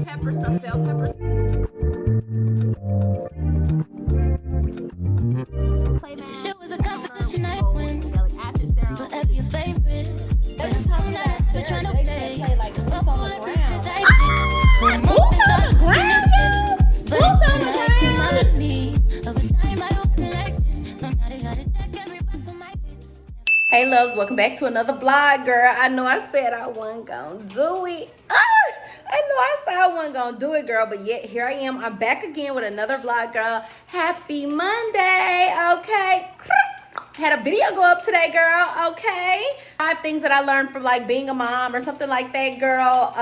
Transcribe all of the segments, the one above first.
peppers, stuffed bell peppers. If the shit was a competition, I'd win. Forever your favorite. But I'm probably not ever trying to play. Boots on the ground. So the moment starts looking this good. But Boots on it's the like ground. reminded me of a time I wasn't like this. So now they gotta check every box on my bits. Hey loves, welcome back to another vlog, girl. I know I said I wasn't gonna do it. I know I said I wasn't gonna do it, girl, but yet here I am. I'm back again with another vlog, girl. Happy Monday, okay? Had a video go up today, girl, okay? 5 things that I learned from like being a mom or something like that, girl.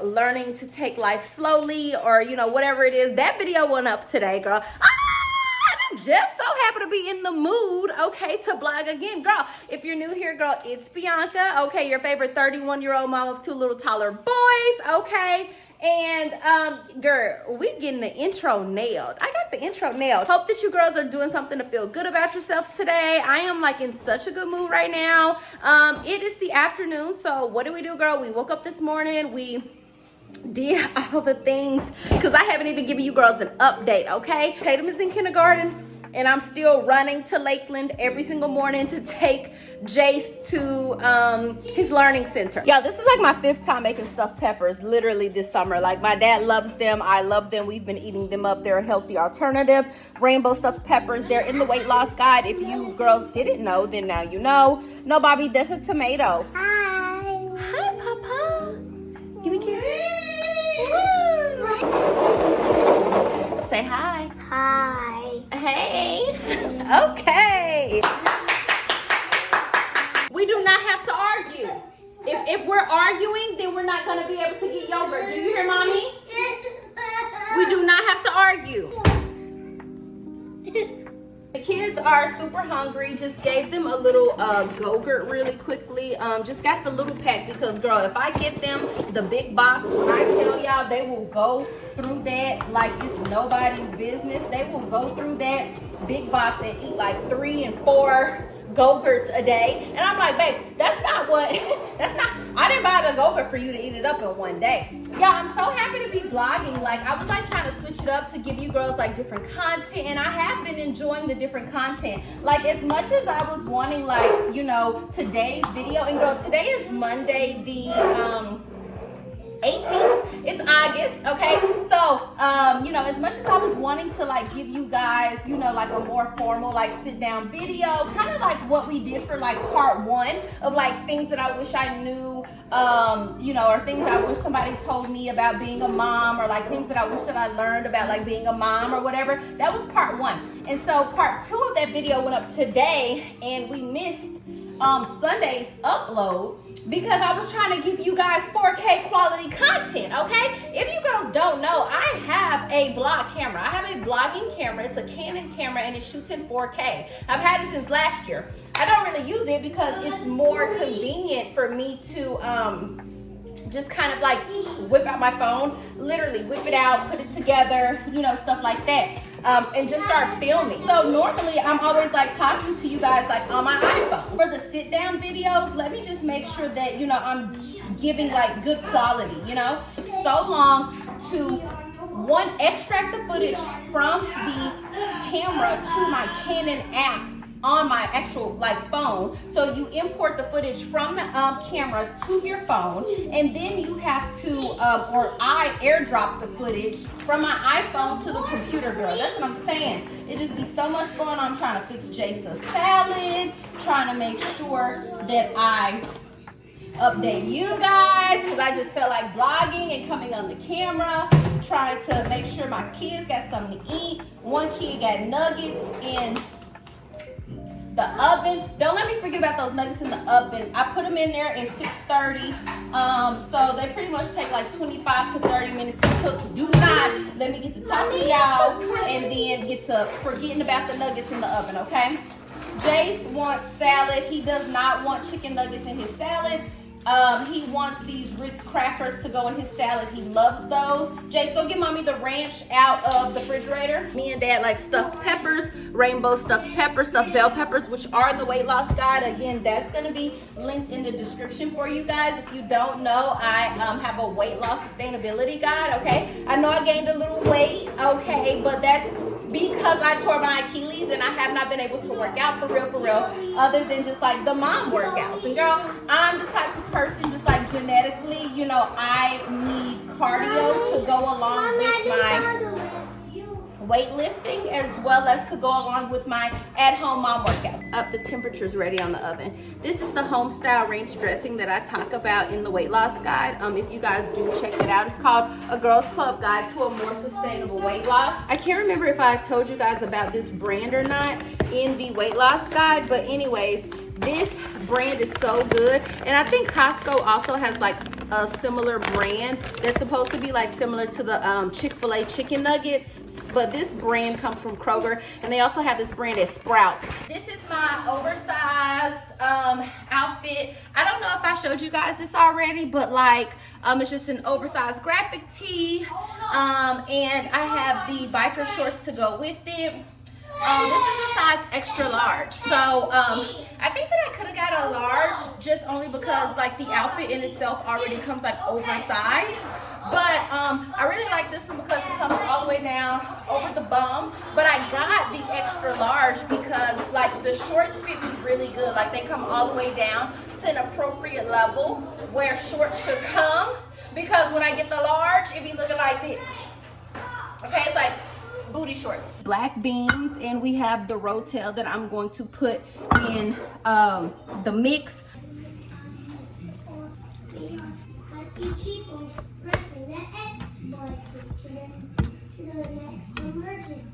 Learning to take life slowly or, you know, whatever it is. That video went up today, girl. I'm just so happy to be in the mood, okay, to vlog again. Girl, if you're new here, girl, it's Bianca, okay, your favorite 31-year-old mom of 2 little toddler boys, okay? And, girl, we getting the intro nailed. I got the intro nailed. Hope that you girls are doing something to feel good about yourselves today. I am, like, in such a good mood right now. It is the afternoon, so what do, girl? We woke up this morning. We did all the things because I haven't even given you girls an update, okay? Tatum is in kindergarten and I'm still running to Lakeland every single morning to take Jace to his learning center. Y'all, this is like my 5th time making stuffed peppers literally this summer. Like, my dad loves them, I love them, we've been eating them up. They're a healthy alternative. Rainbow stuffed peppers, they're in the weight loss guide. If you girls didn't know, then now you know. No, Bobby, that's a tomato. Hi, Papa. Give me a kiss. Say hi. Hi. Hey. Okay. We do not have to argue. If we're arguing, then we're not going to be able to get yogurt. Do you hear, Mommy? We do not have to argue. The kids are super hungry. Just gave them a little Go-Gurt really quickly. Just got the little pack because, girl, if I get them the big box, when I tell y'all, they will go through that like it's nobody's business. They will go through that big box and eat like 3 and 4 Go-Gurts a day. And I'm like, babes, that's not, I didn't buy the Go-Gurt for you to eat it up in one day. Yeah, I'm so happy to be vlogging. Like, I was like trying to switch it up to give you girls like different content, and I have been enjoying the different content. Like, as much as I was wanting, like, you know, today's video, and girl, today is Monday the 18th. It's August, okay? So, you know, as much as I was wanting to like give you guys, you know, like a more formal like sit down video, kind of like what we did for like part 1 of like things that I wish I knew, you know, or things I wish somebody told me about being a mom, or like things that I wish that I learned about like being a mom or whatever. That was part 1. And so part 2 of that video went up today, and we missed Sunday's upload because I was trying to give you guys 4K quality content, okay? If you girls don't know, I have a vlog camera. I have a vlogging camera. It's a Canon camera, and it shoots in 4K. I've had it since last year. I don't really use it because it's more convenient for me to just kind of like whip out my phone, literally whip it out, put it together, you know, stuff like that. And just start filming. So normally I'm always like talking to you guys like on my iPhone. For the sit down videos, let me just make sure that, you know, I'm giving like good quality, you know. It's so long to extract the footage from the camera to my Canon app on my actual like phone. So you import the footage from the camera to your phone, and then you have to or I airdrop the footage from my iPhone to the computer, girl. That's what I'm saying. It just be so much going on. I'm trying to fix Jason's salad, trying to make sure that I update you guys, because I just felt like vlogging and coming on the camera, trying to make sure my kids got something to eat. One kid got nuggets in the oven. Don't let me forget about those nuggets in the oven. I put them in there at 6:30. So they pretty much take like 25 to 30 minutes to cook. Do not let me get to talking to y'all and then get to forgetting about the nuggets in the oven, okay? Jace wants salad. He does not want chicken nuggets in his salad. He wants these Ritz crackers to go in his salad. He loves those. Jace, go get mommy the ranch out of the refrigerator. Me and dad like stuffed peppers, rainbow stuffed peppers, stuffed bell peppers, which are in the weight loss guide. Again, that's gonna be linked in the description for you guys. If you don't know, I have a weight loss sustainability guide, okay? I know I gained a little weight, okay, but that's because I tore my Achilles and I have not been able to work out for real, other than just like the mom workouts. And girl, I'm the type of person, just like genetically, you know, I need cardio to go along with my weightlifting, as well as to go along with my at-home mom workout. Up, the temperature's ready on the oven. This is the home style ranch dressing that I talk about in the weight loss guide. If you guys do check it out, it's called A Girls Club Guide to a More Sustainable Weight Loss. I can't remember if I told you guys about this brand or not in the weight loss guide, but anyways, this brand is so good. And I think Costco also has like a similar brand that's supposed to be like similar to the Chick-fil-A chicken nuggets, but this brand comes from Kroger, and they also have this brand at Sprouts. This is my oversized outfit. I don't know if I showed you guys this already, but like it's just an oversized graphic tee, and I have the biker shorts to go with it. This is a size extra large, so I think that I could have got a large just only because like the outfit in itself already comes like oversized. But I really like this one because it comes all the way down over the bum. But I got the extra large because like the shorts fit me really good. Like they come all the way down to an appropriate level where shorts should come. Because when I get the large, it be looking like this. Okay, it's like booty shorts. Black beans, and we have the rotel that I'm going to put in the mix. You keep on pressing the X button to the next emergency.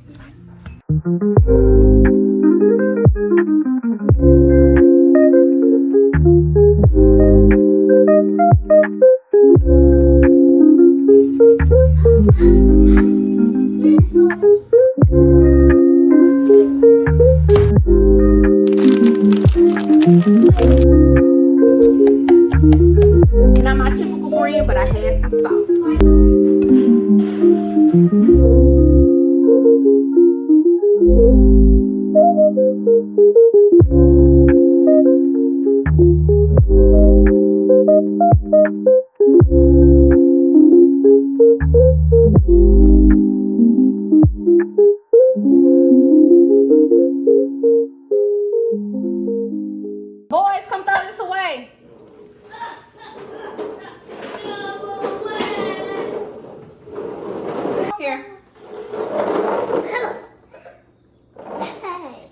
Not my typical brand, but I had some sauce. Boys, come throw this away. Here.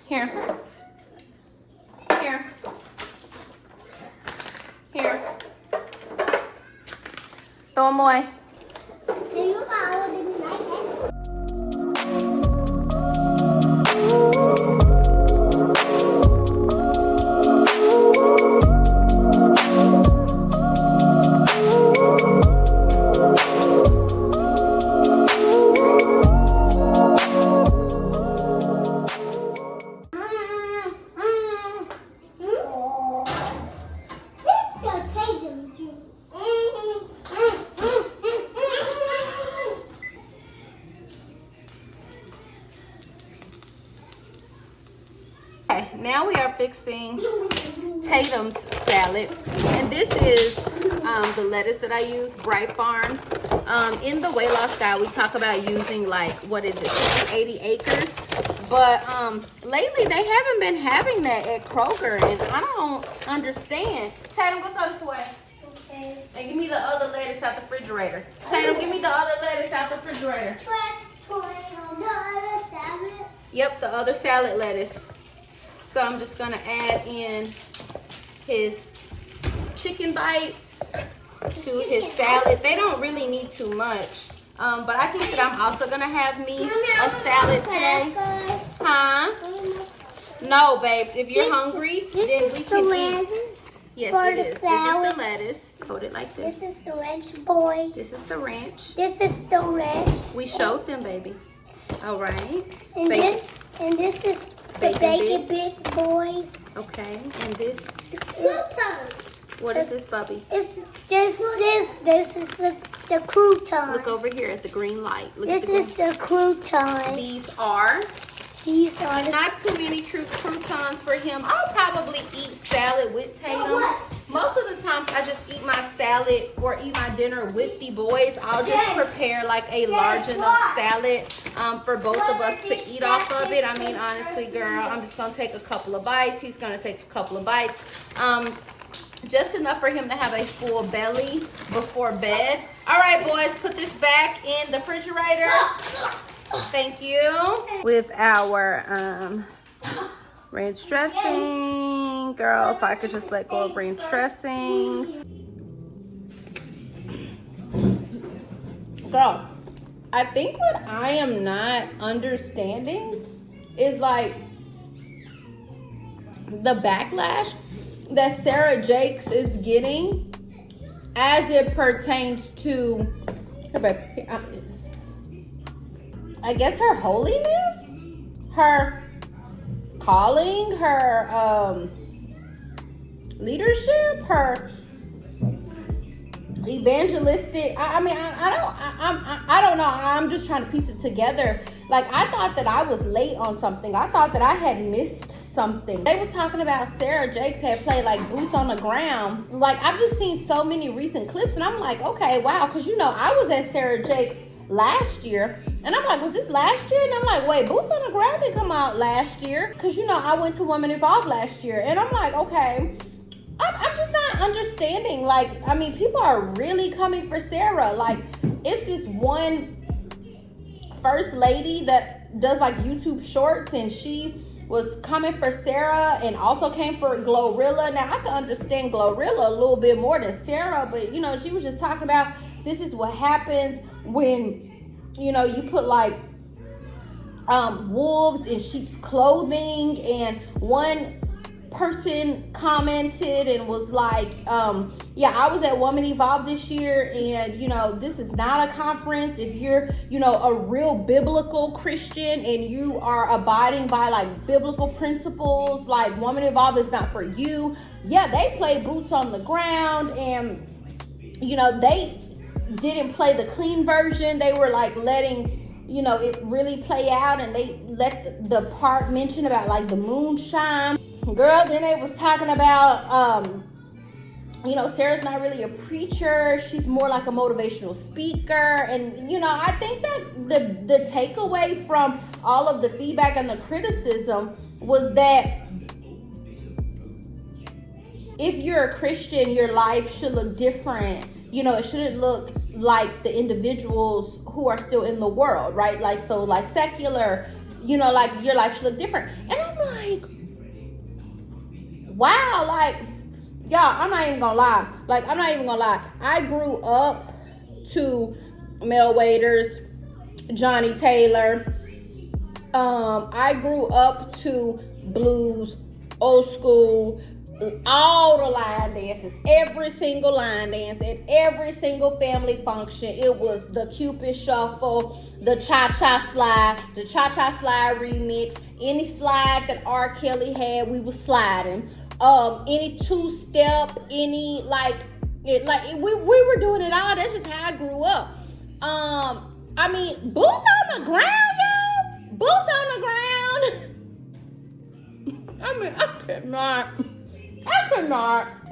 Here. Here. Here. Throw them away. Okay, now we are fixing Tatum's salad, and this is the lettuce that I use, Bright Farms. In the weight loss guide, we talk about using like, what is it, 80 acres, but lately they haven't been having that at Kroger, and I don't understand. Tatum, go throw this away. Okay. And give me the other lettuce out the refrigerator. Tatum, give me the other lettuce out the refrigerator. Yep, the other salad lettuce. So I'm just gonna add in his chicken bites to his salad. They don't really need too much. But I think that I'm also gonna have me a salad today. Huh? No, babes. If you're hungry, then we can eat. Yes, it is. This is the lettuce. Hold it like this. This is the ranch, boys. This is the ranch. This is the ranch. We showed them, baby. All right. And this is the bacon bits, boys. Okay. And this. What is this, Bubby? This is the crouton. Look over here at the green light. Look This at the is the crouton. These are These are the not too many true croutons for him. I'll probably eat salad with Tatum. Most of the times I just eat my salad or eat my dinner with the boys. I'll just prepare like a large enough salad for both of us to eat off of it. I mean, honestly, girl, I'm just gonna take a couple of bites. He's gonna take a couple of bites. Just enough for him to have a full belly before bed. All right, boys, put this back in the refrigerator. Thank you. With our ranch dressing. Girl, if I could just let go of ranch dressing. Girl, I think what I am not understanding is like the backlash that Sarah Jakes is getting as it pertains to I guess her holiness, her calling, her leadership, her evangelistic. I don't know. I'm just trying to piece it together. Like, I thought that I was late on something. I thought that I had missed something. They was talking about Sarah Jakes had played like boots on the ground. Like, I've just seen so many recent clips and I'm like, okay, wow. Cause you know, I was at Sarah Jakes last year and I'm like, was this last year? And I'm like, wait, boots on the ground didn't come out last year. Cause you know, I went to Women Evolved last year and I'm like, okay, I'm just not understanding. Like, I mean, people are really coming for Sarah. Like, it's this one first lady that does like YouTube shorts and she was coming for Sarah and also came for Glorilla. Now, I can understand Glorilla a little bit more than Sarah, but, you know, she was just talking about this is what happens when, you know, you put like wolves in sheep's clothing. And one person commented and was like, yeah, I was at Woman Evolved this year and, you know, this is not a conference. If you're, you know, a real biblical Christian and you are abiding by like biblical principles, like Woman Evolved is not for you. Yeah, they play boots on the ground and, you know, they didn't play the clean version. They were like letting, you know, it really play out and they let the part mention about like the moonshine. Girl, then they was talking about, you know, Sarah's not really a preacher. She's more like a motivational speaker. And, you know, I think that the takeaway from all of the feedback and the criticism was that if you're a Christian, your life should look different. You know, it shouldn't look like the individuals who are still in the world, right? Like, so like secular, you know, like your life should look different. And I'm like, wow, like, y'all, I'm not even gonna lie. Like, I'm not even gonna lie. I grew up to Mel Waiters, Johnny Taylor. I grew up to blues, old school, all the line dances, every single line dance at every single family function. It was the Cupid Shuffle, the Cha-Cha Slide, the Cha-Cha Slide remix. Any slide that R. Kelly had, we was sliding. Any two-step, any we were doing it all. That's just how I grew up. I mean, boots on the ground, y'all. Boots on the ground. I mean, I cannot.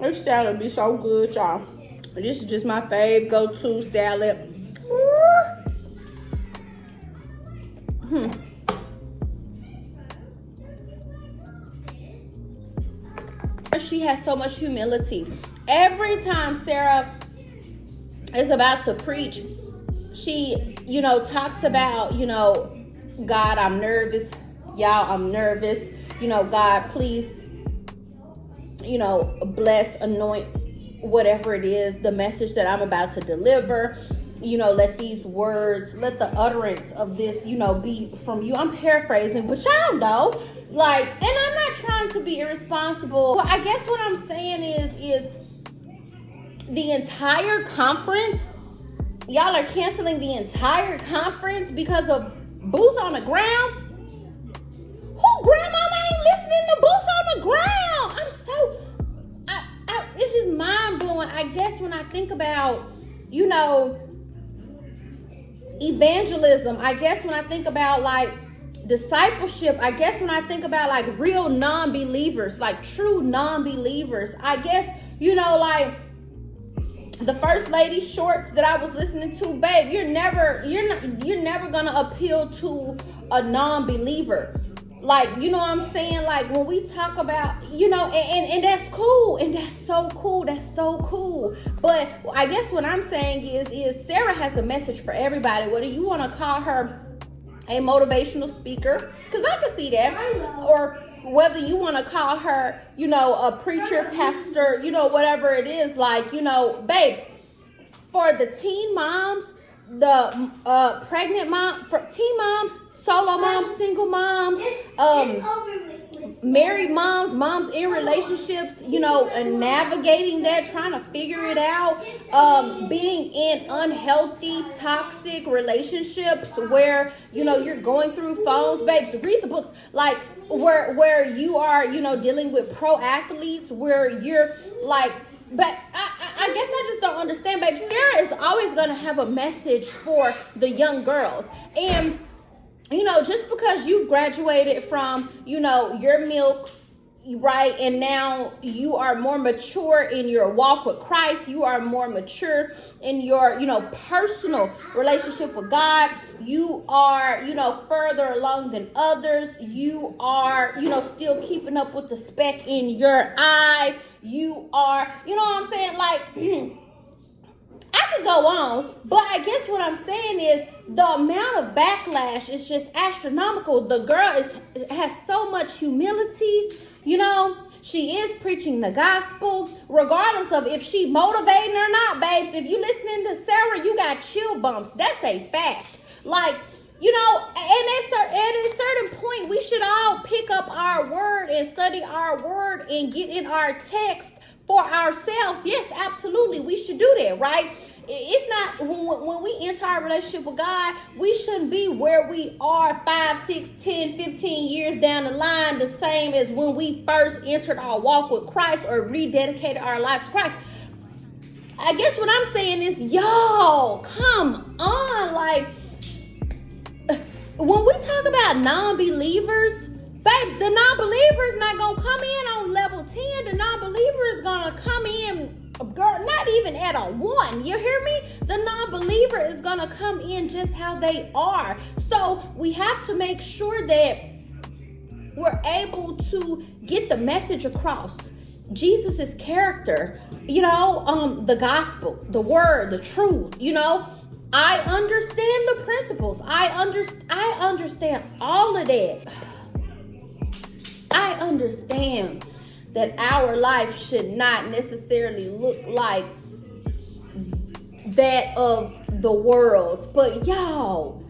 This salad be so good, y'all. This is just my fave go-to salad. She has so much humility. Every time Sarah is about to preach, she, you know, talks about, you know, God, I'm nervous. Y'all, I'm nervous. You know, God, please, you know, bless, anoint, whatever it is, the message that I'm about to deliver. You know, let these words, let the utterance of this, you know, be from you. I'm paraphrasing, but y'all know, like, and I'm not trying to be irresponsible. Well, I guess what I'm saying is the entire conference, y'all are canceling the entire conference because of boots on the ground. Who grandmama ain't listening to boots on the ground? It's just mind I guess when I think about, you know, evangelism, I guess when I think about like discipleship, I guess when I think about like real non-believers, like true non-believers, I guess, you know, like the First Lady shorts that I was listening to, babe, you're never gonna appeal to a non-believer. Like, you know what I'm saying? Like when we talk about, you know, and that's cool, and that's so cool. But I guess what I'm saying is Sarah has a message for everybody. Whether you want to call her a motivational speaker, because I can see that, or whether you want to call her, you know, a preacher, pastor, you know, whatever it is, like, you know, babes, for the teen moms, the pregnant mom, for teen moms, solo moms, single moms, married moms, moms in relationships, you know, and navigating that, trying to figure it out, being in unhealthy, toxic relationships where, you know, you're going through phones, babes, read the books, like where you are, you know, dealing with pro athletes, where you're like, but I guess I just don't understand, babe. Sarah is always going to have a message for the young girls. And, you know, just because you've graduated from, you know, your milk, right, and now you are more mature in your walk with Christ, you are more mature in your, you know, personal relationship with God, you are, you know, further along than others, you are, you know, still keeping up with the speck in your eye, you are, you know what I'm saying, like, I could go on, but I guess what I'm saying is the amount of backlash is just astronomical. The girl has so much humility, you know. She is preaching the gospel, regardless of if she motivating or not, babes. If you listening to Sarah, you got chill bumps. That's a fact. Like, you know, and at a certain point, we should all pick up our word and study our word and get in our text for ourselves. Yes, absolutely. We should do that, right? It's not, when we enter our relationship with God, we shouldn't be where we are 5, 6, 10, 15 years down the line, the same as when we first entered our walk with Christ or rededicated our lives to Christ. I guess what I'm saying is, y'all, come on. Like, when we talk about non-believers, babes, the non-believer is not going to come in on level 10. The non-believer is going to come in, girl, not even at a 1. You hear me? The non-believer is going to come in just how they are. So we have to make sure that we're able to get the message across. Jesus' character, you know, the gospel, the word, the truth, you know. I understand the principles. I understand all of that. I understand that our life should not necessarily look like that of the world. But y'all,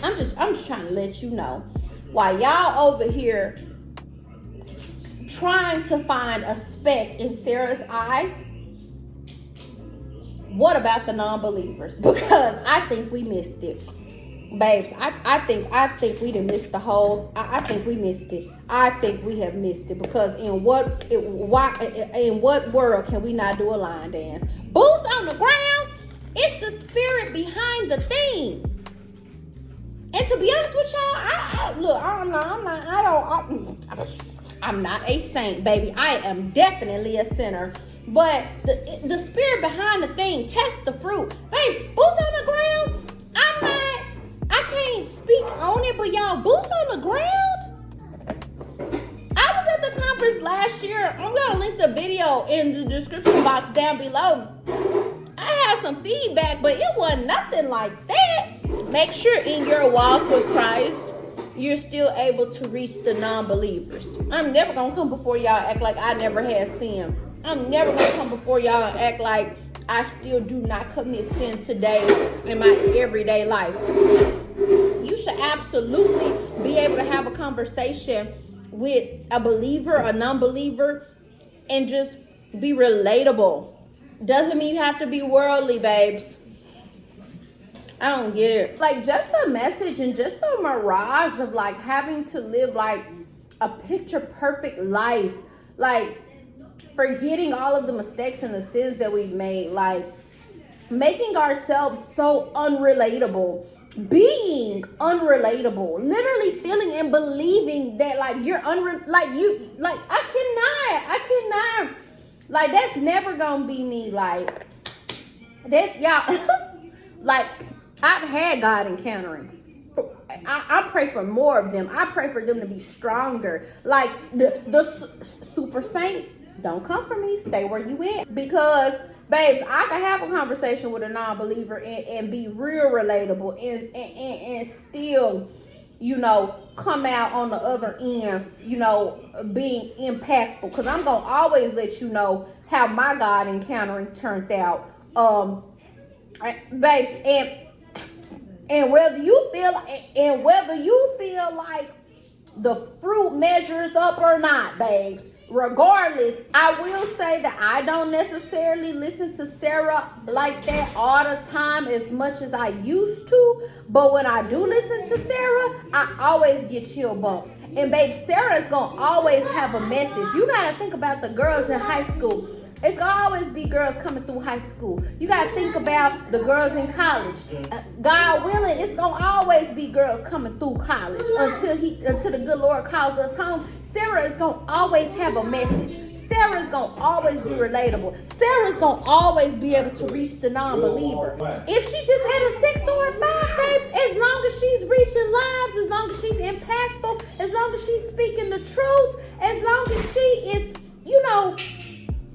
I'm just trying to let you know, while y'all over here trying to find a speck in Sarah's eye, what about the non-believers? Because I think we missed it. Babes, I think we done missed the whole. I think we missed it. I think we have missed it, because in what world can we not do a line dance? Boots on the ground. It's the spirit behind the thing. And to be honest with y'all, I'm not a saint, baby. I am definitely a sinner. But the spirit behind the thing, test the fruit. Babes, boots on the ground. I can't speak on it, but y'all, boots on the ground? I was at the conference last year. I'm going to link the video in the description box down below. I had some feedback, but it wasn't nothing like that. Make sure in your walk with Christ, you're still able to reach the non-believers. I'm never going to come before y'all act like I never had sin. I'm never going to come before y'all and act like I still do not commit sin today in my everyday life. You should absolutely be able to have a conversation with a believer, a non-believer, and just be relatable. Doesn't mean you have to be worldly, babes. I don't get it. Like, just the message and just the mirage of like having to live like a picture perfect life. Like, forgetting all of the mistakes and the sins that we've made, like making ourselves so unrelatable, being unrelatable, literally feeling and believing that like you're I cannot, like that's never gonna be me. Like that's y'all. Like I've had God encounterings. I pray for more of them. I pray for them to be stronger. Like the super saints, don't come for me. Stay where you at. Because, babes, I can have a conversation with a non-believer and be real relatable and still, you know, come out on the other end, you know, being impactful. Because I'm going to always let you know how my God encountering turned out. Babes, and whether you feel like the fruit measures up or not, babes, regardless, I will say that I don't necessarily listen to Sarah like that all the time as much as I used to. But when I do listen to Sarah, I always get chill bumps. And babe, Sarah's gonna always have a message. You gotta think about the girls in high school. It's gonna always be girls coming through high school. You gotta think about the girls in college. God willing, it's gonna always be girls coming through college until the good Lord calls us home. Sarah is gonna always have a message. Sarah's gonna always be relatable. Sarah's gonna always be able to reach the non-believer. If she just had a 6 or a 5, babes, as long as she's reaching lives, as long as she's impactful, as long as she's speaking the truth, as long as she is, you know,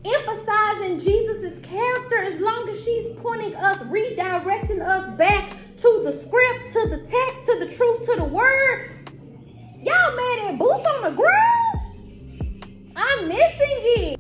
emphasizing Jesus's character, as long as she's pointing us, redirecting us back to the script, to the text, to the truth, to the word. Y'all mad at boots on the ground? I'm missing it.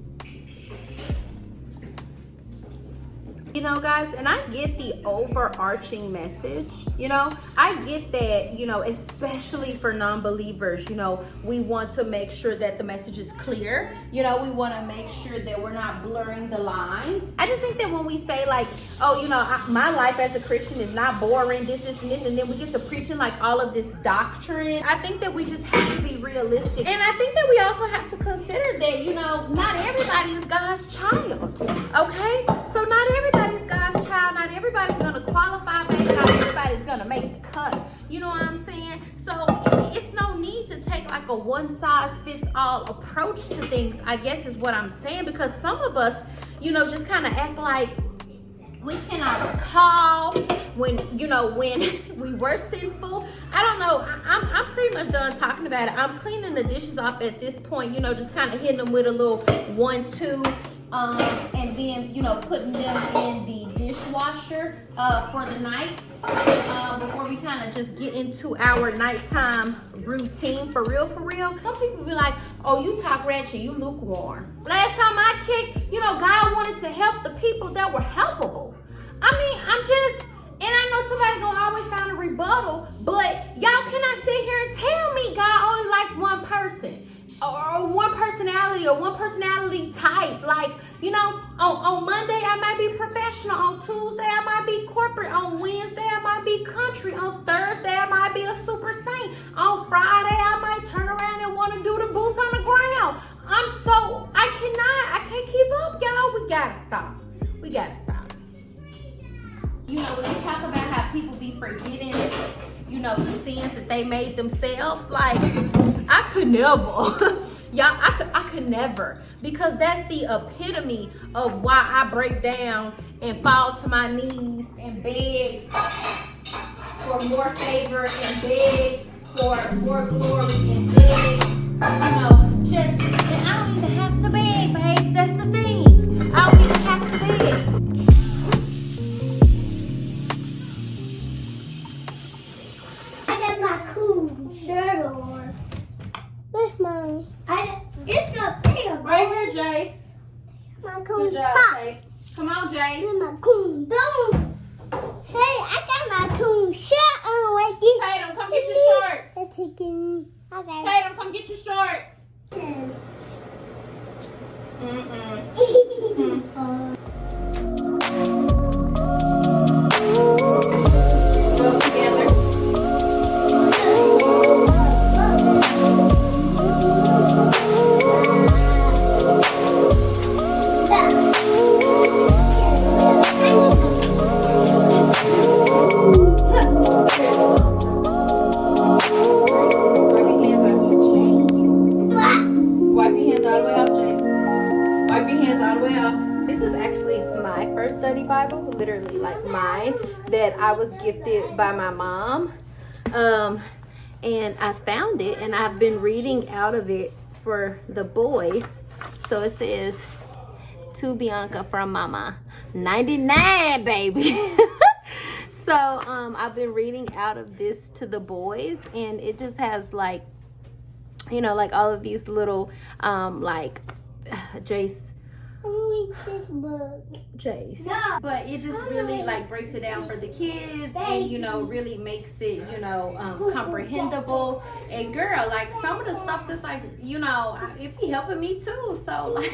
You know, guys, and I get the overarching message, you know, I get that, you know, especially for non-believers, you know, we want to make sure that the message is clear, you know, we want to make sure that we're not blurring the lines. I just think that when we say like, oh, you know, my life as a Christian is not boring, this, and this, and then we get to preaching like all of this doctrine, I think that we just have to be realistic. And I think that we also have to consider that, you know, not everybody is God's child, okay? So not everybody's God's child. Not everybody's gonna qualify, baby. Not everybody's gonna make the cut. You know what I'm saying? So it's no need to take like a one-size-fits-all approach to things, I guess is what I'm saying. Because some of us, you know, just kind of act like we cannot recall when, you know, when we were sinful. I don't know. I'm pretty much done talking about it. I'm cleaning the dishes off at this point, you know, just kind of hitting them with a little 1-2. And then, you know, putting them in the dishwasher for the night before we kind of just get into our nighttime routine. For real. Some people be like, oh, you talk ratchet, you lukewarm. Last time I checked, you know, God wanted to help the people that were helpable. I mean, and I know somebody gonna always find a rebuttal, but y'all cannot sit here and tell me God only liked one person. Or one personality or one personality type. Like, you know, on Monday I might be professional. On Tuesday I might be corporate. On Wednesday I might be country. On Thursday I might be a super saint. On Friday I might turn around and want to do the boots on the ground. I can't keep up, y'all. We gotta stop. You know, when they talk about how people be forgetting, you know, the sins that they made themselves, like, I could never. Y'all, I could never. Because that's the epitome of why I break down and fall to my knees and beg for more favor and beg for more glory and beg, you know, and I don't even have to beg, babes. That's the thing. I don't even have to beg. Shirt on. Where's mine? It's up there. Right here, Jace. My cool Good job, top. Tate. Come on, Jace. My cool dome. Hey, I got my cool shirt on like this. Tatum, come get your shorts. I'm taking. Okay. Tatum, come get your shorts. Rub together. me, like mine that I was gifted by my mom. And I found it, and I've been reading out of it for the boys. So it says, to Bianca from Mama, 99, baby. So I've been reading out of this to the boys, and it just has like, you know, like all of these little like Jace. Read this book. Jace. No. But it just really like breaks it down for the kids, and you know, really makes it, you know, comprehensible. And girl, like some of the stuff that's like, you know, it be helping me too. So like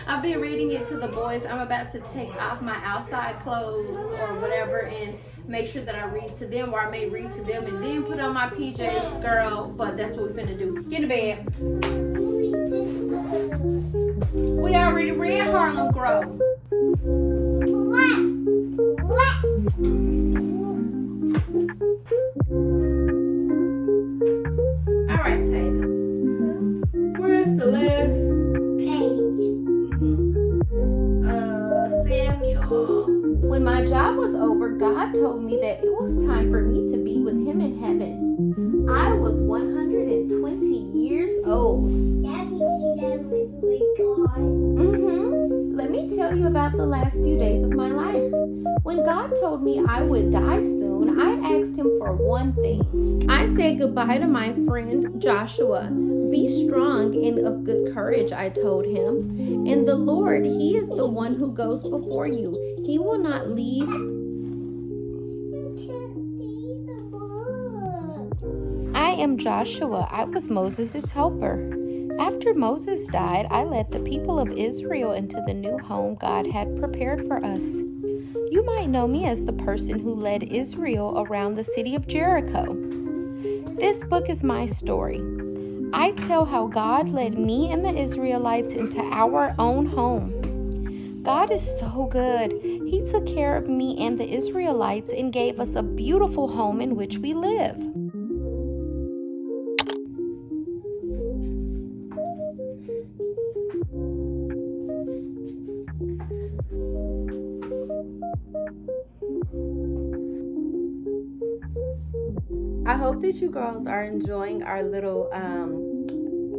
I've been reading it to the boys. I'm about to take off my outside clothes or whatever and make sure that I read to them, or I may read to them and then put on my PJs, girl. But that's what we're finna do. Get in bed. We already read Harlem Grove. All right, Taylor. Where's the last page? Samuel. When my job was over, God told me that it was time for me to be with him in heaven. I was 120 years old. That means you never live with God. Let me tell you about the last few days of my life. When God told me I would die soon, I asked him for one thing. I said goodbye to my friend Joshua. Be strong and of good courage, I told him. And the Lord, he is the one who goes before you. He will not leave. You can't read the book. I am Joshua. I was Moses' helper. After Moses died, I led the people of Israel into the new home God had prepared for us. You might know me as the person who led Israel around the city of Jericho. This book is my story. I tell how God led me and the Israelites into our own home. God is so good. He took care of me and the Israelites and gave us a beautiful home in which we live. I hope that you girls are enjoying our little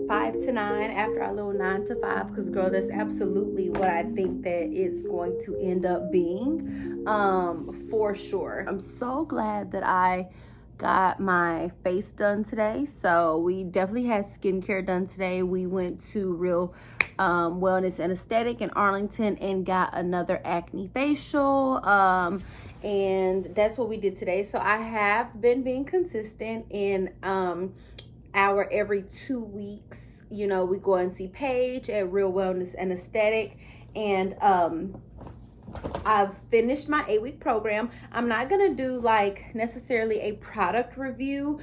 5 to 9 after our little 9 to 5, because girl, that's absolutely what I think that it's going to end up being, for sure. I'm so glad that I got my face done today. So we definitely had skincare done today. We went to Real Wellness and Aesthetic in Arlington and got another acne facial. And that's what we did today. So I have been being consistent in our every 2 weeks, you know, we go and see Paige at Real Wellness and Aesthetic. And I've finished my 8-week program. I'm not gonna do like necessarily a product review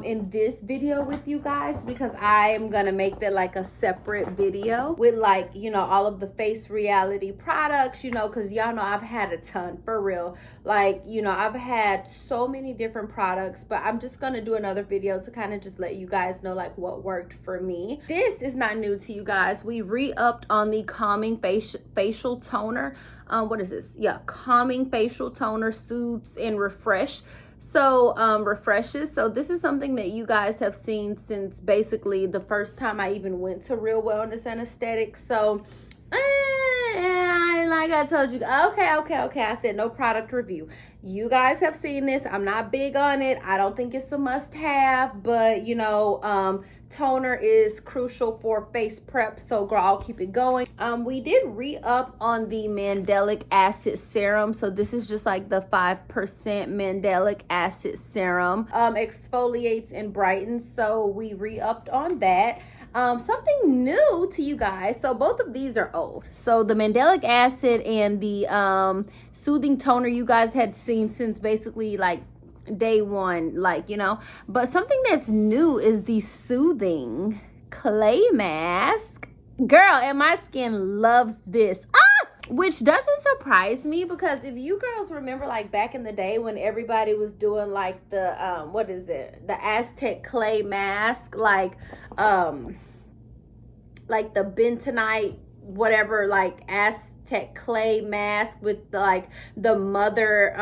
in this video with you guys, because I am gonna make that like a separate video with like, you know, all of the Face Reality products, you know, because y'all know I've had a ton, for real. Like, you know, I've had so many different products, but I'm just gonna do another video to kind of just let you guys know like what worked for me. This is not new to you guys. We re-upped on the calming facial toner. What is this? Yeah, calming facial toner, soothes and refreshes. So this is something that you guys have seen since basically the first time I even went to Real Wellness and Aesthetics. So like I told you, okay, I said no product review. You guys have seen this. I'm not big on it. I don't think it's a must-have, but you know, toner is crucial for face prep, so girl, I'll keep it going. We did re-up on the mandelic acid serum. So this is just like the 5% mandelic acid serum. Exfoliates and brightens, so we re-upped on that. Something new to you guys. So both of these are old. So the mandelic acid and the soothing toner you guys had seen since basically like day one, like, you know. But something that's new is the soothing clay mask. Girl, and my skin loves this. Which doesn't surprise me, because if you girls remember like back in the day when everybody was doing like the what is it, the Aztec clay mask, like the bentonite whatever, like Aztec clay mask with like the mother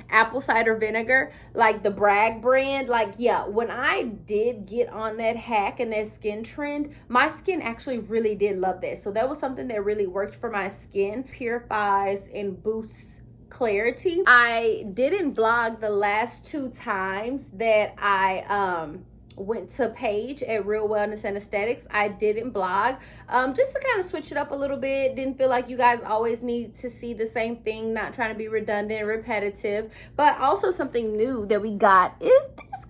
apple cider vinegar, like the Bragg brand. Like, yeah, when I did get on that hack and that skin trend, my skin actually really did love that. So that was something that really worked for my skin. Purifies and boosts clarity. I didn't vlog the last 2 times that I went to Paige at Real Wellness and Aesthetics. I didn't blog, just to kind of switch it up a little bit. Didn't feel like you guys always need to see the same thing, not trying to be redundant and repetitive. But also something new that we got is this.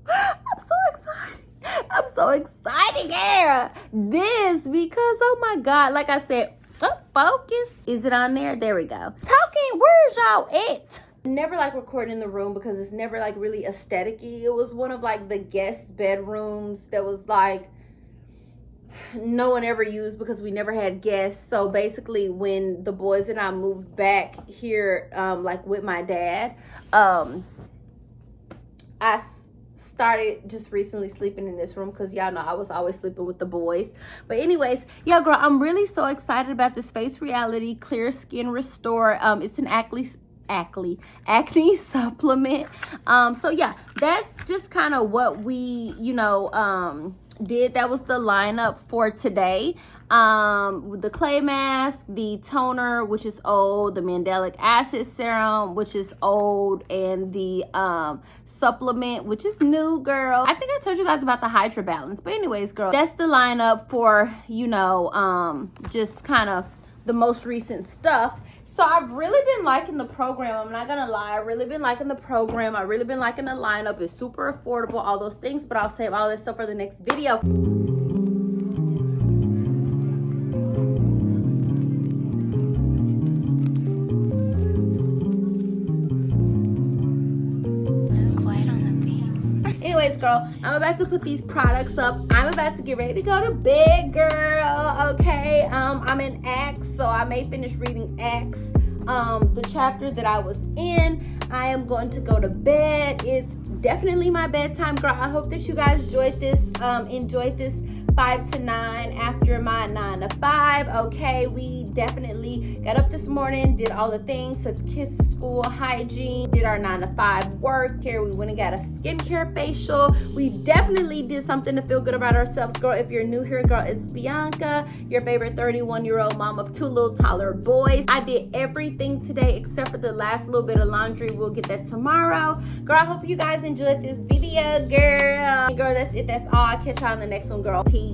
I'm so excited. I'm so excited, yeah. This, because oh my God, like I said, focus. Is it on there? There we go. Talking, where's y'all at? Never like recording in the room because it's never like really aesthetic-y. It was one of like the guest bedrooms that was like no one ever used because we never had guests. So basically when the boys and I moved back here, like with my dad, I started just recently sleeping in this room because y'all know I was always sleeping with the boys. But anyways, yeah, girl, I'm really so excited about this Face Reality Clear Skin Restore. It's an acne supplement. So yeah, that's just kind of what we, you know, did. That was the lineup for today. With the clay mask, the toner, which is old, the mandelic acid serum, which is old, and the supplement, which is new, girl. I think I told you guys about the Hydra Balance. But anyways, girl, that's the lineup for, you know, just kind of the most recent stuff. So I've really been liking the program. I'm not gonna lie, I've really been liking the program. I've really been liking the lineup. It's super affordable, all those things, but I'll save all this stuff for the next video. Anyways, girl, I'm about to put these products up. I'm about to get ready to go to bed, girl. Okay, I'm in Acts, so I may finish reading Acts, the chapter that I was in. I am going to go to bed. It's definitely my bedtime, girl. I hope that you guys enjoyed this 5 to 9 after my 9 to 5. Okay, we definitely got up this morning, did all the things, took the kids to school, hygiene, did our 9 to 5 work here. We went and got a skincare facial. We definitely did something to feel good about ourselves, girl. If you're new here, girl, it's Bianca, your favorite 31-year-old mom of 2 little toddler boys. I did everything today except for the last little bit of laundry. We'll get that tomorrow. Girl, I hope you guys enjoyed this video, girl. Girl, that's it. That's all. I'll catch y'all in the next one, girl. Peace.